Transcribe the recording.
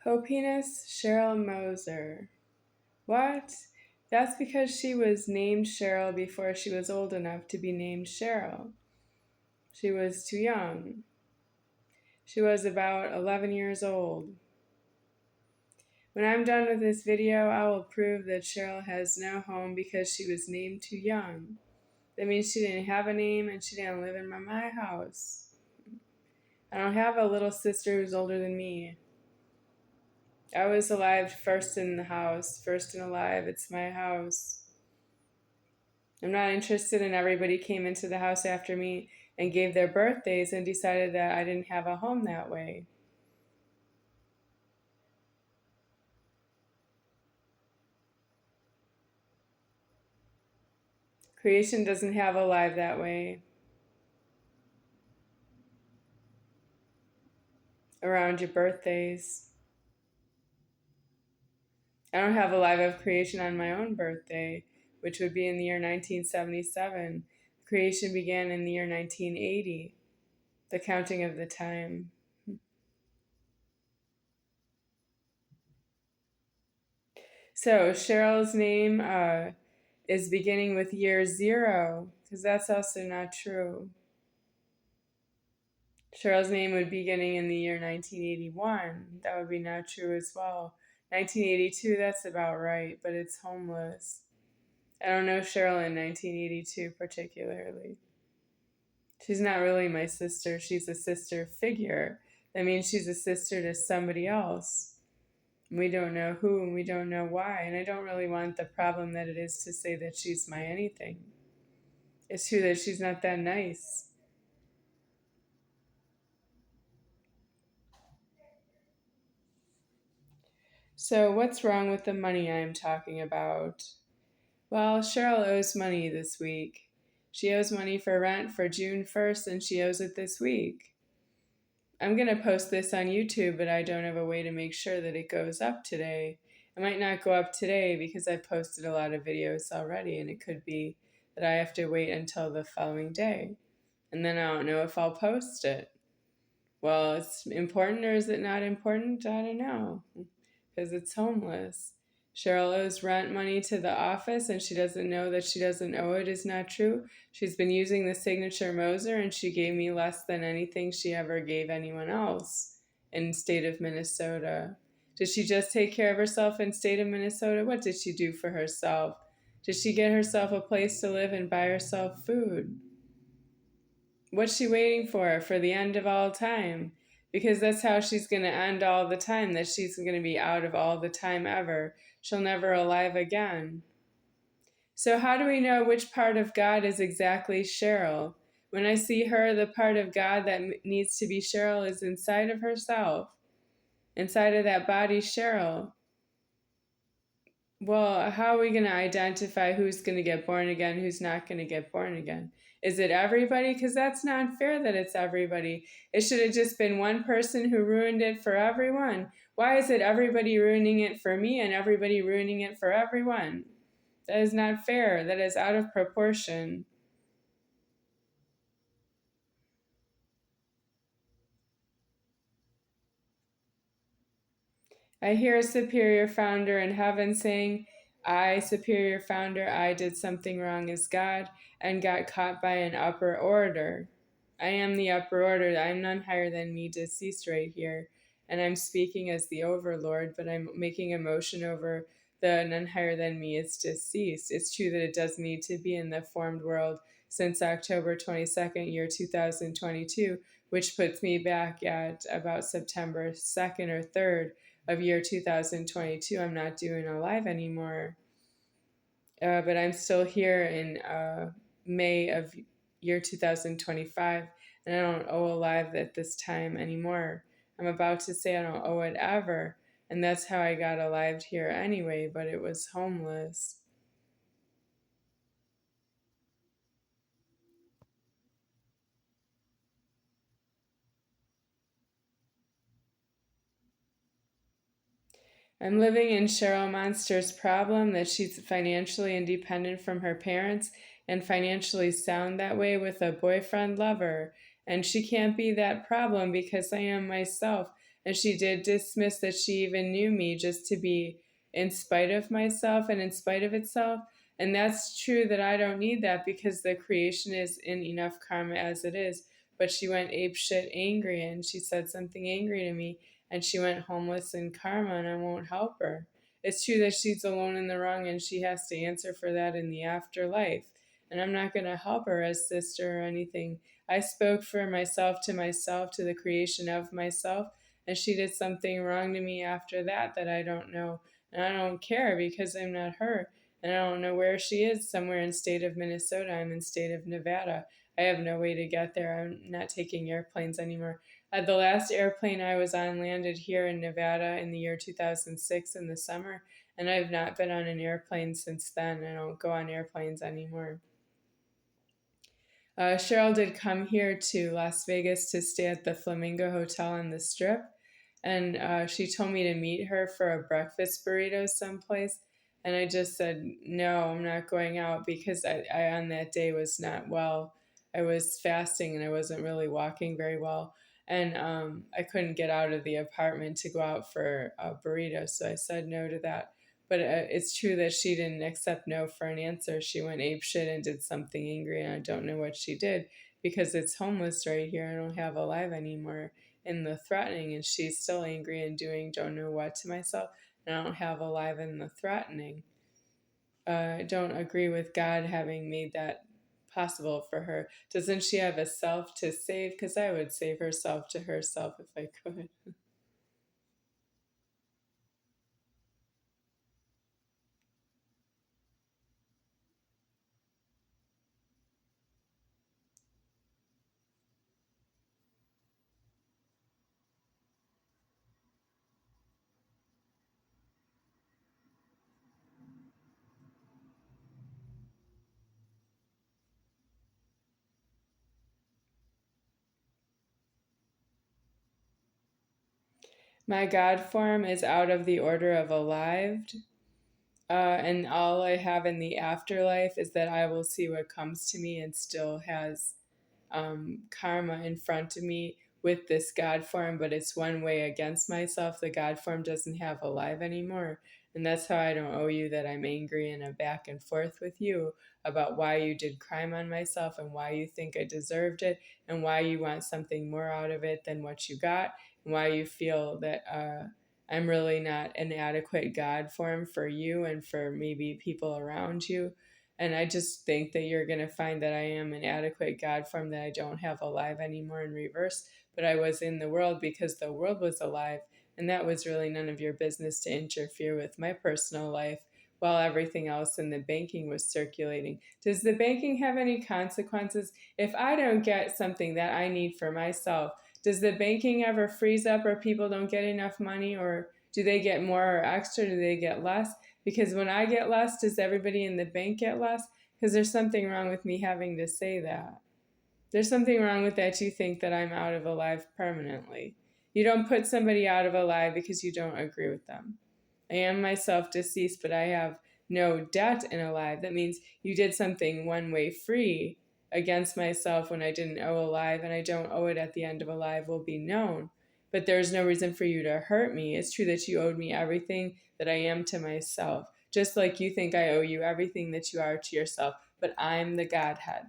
Hopiness Cheryl Moser. What? That's because she was named Cheryl before she was old enough to be named Cheryl. She was too young. She was about 11 years old. When I'm done with this video, I will prove that Cheryl has no home because she was named too young. That means she didn't have a name and she didn't live in my house. I don't have a little sister who's older than me. I was alive first in the house, first and alive. It's my house. I'm not interested in everybody came into the house after me and gave their birthdays and decided that I didn't have a home that way. Creation doesn't have a life that way. Around your birthdays. I don't have a live of creation on my own birthday, which would be in the year 1977. Creation began in the year 1980, the counting of the time. So Cheryl's name is beginning with year 0, because that's also not true. Cheryl's name would be beginning in the year 1981. That would be not true as well. 1982, that's about right, but it's homeless. I don't know Cheryl in 1982 particularly. She's not really my sister. She's a sister figure. That means she's a sister to somebody else. We don't know who and we don't know why. And I don't really want the problem that it is to say that she's my anything. It's true that she's not that nice. So what's wrong with the money I'm talking about? Well, Cheryl owes money this week. She owes money for rent for June 1st and she owes it this week. I'm going to post this on YouTube, but I don't have a way to make sure that it goes up today. It might not go up today because I've posted a lot of videos already, and it could be that I have to wait until the following day. And then I don't know if I'll post it. Well, it's important or is it not important? I don't know. Because it's homeless. Cheryl owes rent money to the office and she doesn't know that she doesn't owe it is not true. She's been using the signature Moser and she gave me less than anything she ever gave anyone else in state of Minnesota. Did she just take care of herself in state of Minnesota? What did she do for herself? Did she get herself a place to live and buy herself food? What's she waiting for? For the end of all time? Because that's how she's going to end all the time, that she's going to be out of all the time ever. She'll never alive again. So how do we know which part of God is exactly Cheryl? When I see her, the part of God that needs to be Cheryl is inside of herself, inside of that body Cheryl. Well, how are we going to identify who's going to get born again, who's not going to get born again? Is it everybody? Because that's not fair that it's everybody. It should have just been one person who ruined it for everyone. Why is it everybody ruining it for me and everybody ruining it for everyone? That is not fair. That is out of proportion. I hear a superior founder in heaven saying, I, superior founder, I did something wrong as God and got caught by an upper order. I am the upper order. I'm none higher than me, deceased right here. And I'm speaking as the overlord, but I'm making a motion over the none higher than me is deceased. It's true that it does need to be in the formed world since October 22nd, year 2022, which puts me back at about September 2nd or 3rd of year 2022. I'm not doing a live anymore. But I'm still here in May of year 2025, and I don't owe a live at this time anymore. I'm about to say I don't owe it ever, and that's how I got alive here anyway, but it was homeless. I'm living in Cheryl Monster's problem that she's financially independent from her parents and financially sound that way with a boyfriend lover. And she can't be that problem because I am myself. And she did dismiss that she even knew me just to be in spite of myself and in spite of itself. And that's true that I don't need that because the creation is in enough karma as it is. But she went apeshit angry and she said something angry to me and she went homeless in karma and I won't help her. It's true that she's alone in the wrong and she has to answer for that in the afterlife. And I'm not going to help her as sister or anything. I spoke for myself, to the creation of myself, and she did something wrong to me after that that I don't know. And I don't care because I'm not her. And I don't know where she is, somewhere in state of Minnesota. I'm in state of Nevada. I have no way to get there. I'm not taking airplanes anymore. The last airplane I was on landed here in Nevada in the year 2006 in the summer, and I've not been on an airplane since then. I don't go on airplanes anymore. Cheryl did come here to Las Vegas to stay at the Flamingo Hotel on the Strip, and she told me to meet her for a breakfast burrito someplace. And I just said, no, I'm not going out because I on that day was not well. I was fasting and I wasn't really walking very well. And I couldn't get out of the apartment to go out for a burrito. So I said no to that. But it's true that she didn't accept no for an answer. She went apeshit and did something angry, and I don't know what she did because it's homeless right here. I don't have alive anymore in the threatening, and she's still angry and doing don't know what to myself, and I don't have alive in the threatening. I don't agree with God having made that possible for her. Doesn't she have a self to save? Because I would save herself to herself if I could. My God form is out of the order of alived. And all I have in the afterlife is that I will see what comes to me and still has karma in front of me with this God form, but it's one way against myself. The God form doesn't have alive anymore. And that's how I don't owe you that I'm angry and I'm back and forth with you about why you did crime on myself and why you think I deserved it and why you want something more out of it than what you got and why you feel that I'm really not an adequate God form for you and for maybe people around you. And I just think that you're going to find that I am an adequate God form, that I don't have alive anymore in reverse, but I was in the world because the world was alive. And that was really none of your business to interfere with my personal life while everything else in the banking was circulating. Does the banking have any consequences? If I don't get something that I need for myself, does the banking ever freeze up or people don't get enough money, or do they get more or extra? Do they get less? Because when I get less, does everybody in the bank get less? Because there's something wrong with me having to say that. There's something wrong with that. You think that I'm out of alive permanently. You don't put somebody out of alive because you don't agree with them. I am myself deceased, but I have no debt in alive. That means you did something one way free against myself when I didn't owe alive, and I don't owe it at the end of alive will be known. But there's no reason for you to hurt me. It's true that you owed me everything that I am to myself, just like you think I owe you everything that you are to yourself. But I'm the Godhead.